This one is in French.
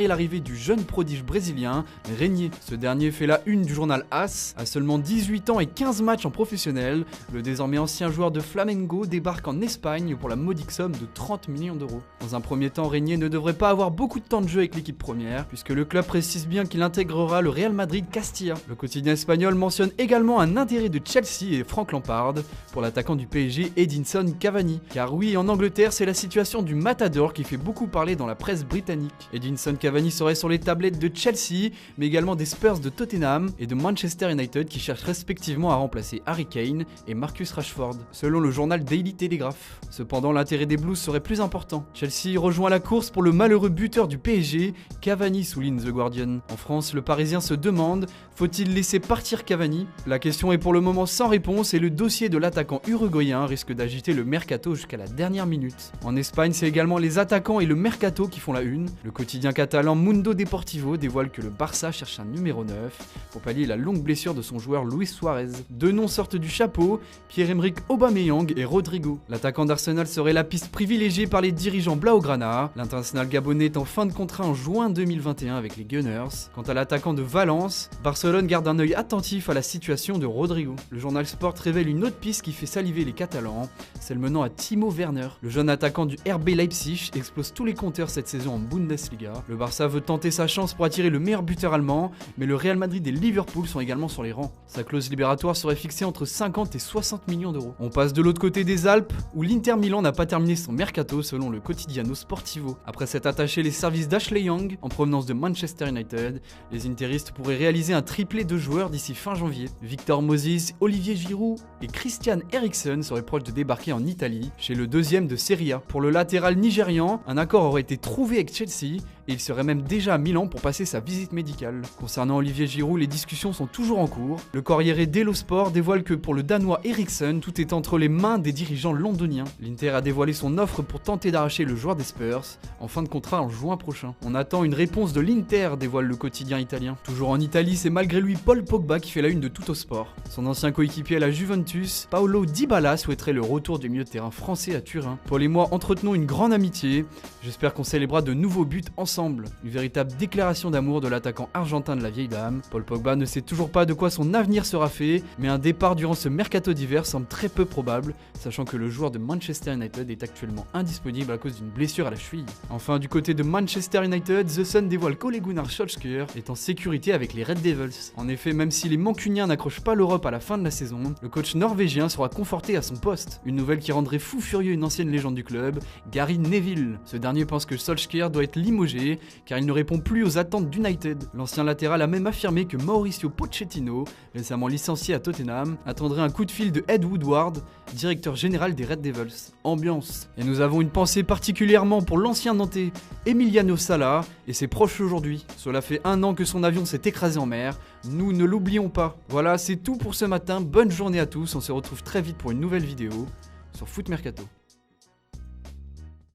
et l'arrivée du jeune prodige brésilien, Régnier. Ce dernier fait la une du journal AS. À seulement 18 ans et 15 matchs en professionnel, le désormais ancien joueur de Flamengo débarque en Espagne pour la modique somme de 30 millions d'euros. Dans un premier temps, Régnier ne devrait pas avoir beaucoup de temps de jeu avec l'équipe première, puisque le club précise bien qu'il intégrera le Real Madrid Castilla. Le quotidien espagnol mentionne également un intérêt de Chelsea et Frank Lampard pour l'attaquant du PSG Edinson Cavani. Car oui, en Angleterre, c'est la situation du Matador qui fait beaucoup parler dans la presse britannique. Edinson Cavani serait sur les tablettes de Chelsea, mais également des Spurs de Tottenham et de Manchester United qui cherchent respectivement à remplacer Harry Kane et Marcus Rashford, selon le journal Daily Telegraph. Cependant, l'intérêt des Blues serait plus important. Chelsea rejoint la course pour le malheureux buteur du PSG, Cavani, souligne The Guardian. En France, le Parisien se demande, faut-il laisser partir Cavani? La question est pour le moment sans réponse et le dossier de l'attaquant uruguayen risque d'agiter le mercato jusqu'à la dernière minute. En Espagne, c'est également les attaquants et le mercato qui font la une. Le quotidien catalan Mundo Deportivo dévoile que le Barça cherche un numéro 9 pour pallier la longue blessure de son joueur Luis Suarez. Deux noms sortent du chapeau, Pierre-Emerick Aubameyang et Rodrigo. L'attaquant d'Arsenal serait la piste privilégiée par les dirigeants Blaugrana. L'international gabonais est en fin de contrat en juin 2021 avec les Gunners. Quant à l'attaquant de Valence, Barcelone garde un œil attentif à la situation de Rodrigo. Le journal Sport révèle une autre piste qui fait saliver les Catalans, celle menant à Timo Werner. Le jeune attaquant du RB Leipzig explose tous les compteurs cette saison en Bundesliga. Le Barça veut tenter sa chance pour attirer le meilleur buteur allemand, mais le Real Madrid et Liverpool sont également sur les rangs. Sa clause libératoire serait fixée entre 50 et 60 millions d'euros. On passe de l'autre côté des Alpes, où l'Inter Milan n'a pas terminé son mercato selon le Quotidiano Sportivo. Après s'être attaché les services d'Ashley Young, en provenance de Manchester United, les interistes pourraient réaliser un triplé de joueurs d'ici fin janvier. Victor Moses, Olivier Giroud et Christian Eriksen seraient proches de débarquer en Italie, chez le deuxième de Serie A. Pour le latéral nigérian, un accord aurait été trouvé avec Chelsea, et il serait même déjà à Milan pour passer sa visite médicale. Concernant Olivier Giroud, les discussions sont toujours en cours. Le Corriere dello Sport dévoile que pour le Danois Eriksen, tout est entre les mains des dirigeants londoniens. L'Inter a dévoilé son offre pour tenter d'arracher le joueur des Spurs, en fin de contrat en juin prochain. On attend une réponse de l'Inter, dévoile le quotidien italien. Toujours en Italie, c'est malgré lui Paul Pogba qui fait la une de Tuttosport. Son ancien coéquipier à la Juventus, Paulo Dybala, souhaiterait le retour du milieu de terrain français à Turin. Paul et moi entretenons une grande amitié. J'espère qu'on célébrera de nouveaux buts ensemble. Une véritable déclaration d'amour de l'attaquant argentin de la vieille dame. Paul Pogba ne sait toujours pas de quoi son avenir sera fait, mais un départ durant ce mercato d'hiver semble très peu probable, sachant que le joueur de Manchester United est actuellement indisponible à cause d'une blessure à la cheville. Enfin, du côté de Manchester United, The Sun dévoile qu'Ole Gunnar Solskjaer est en sécurité avec les Red Devils. En effet, même si les Mancuniens n'accrochent pas l'Europe à la fin de la saison, le coach norvégien sera conforté à son poste. Une nouvelle qui rendrait fou furieux une ancienne légende du club, Gary Neville. Ce dernier pense que Solskjaer doit être limogé car il ne répond plus aux attentes d'United. L'ancien latéral a même affirmé que Mauricio Pochettino, récemment licencié à Tottenham, attendrait un coup de fil de Ed Woodward, directeur général des Red Devils. Ambiance. Et nous avons une pensée particulièrement pour l'ancien Nantais Emiliano Sala et ses proches aujourd'hui. Cela fait 1 an que son avion s'est écrasé en mer. Nous ne l'oublions pas. Voilà, c'est tout pour ce matin. Bonne journée à tous. On se retrouve très vite pour une nouvelle vidéo sur Foot Mercato.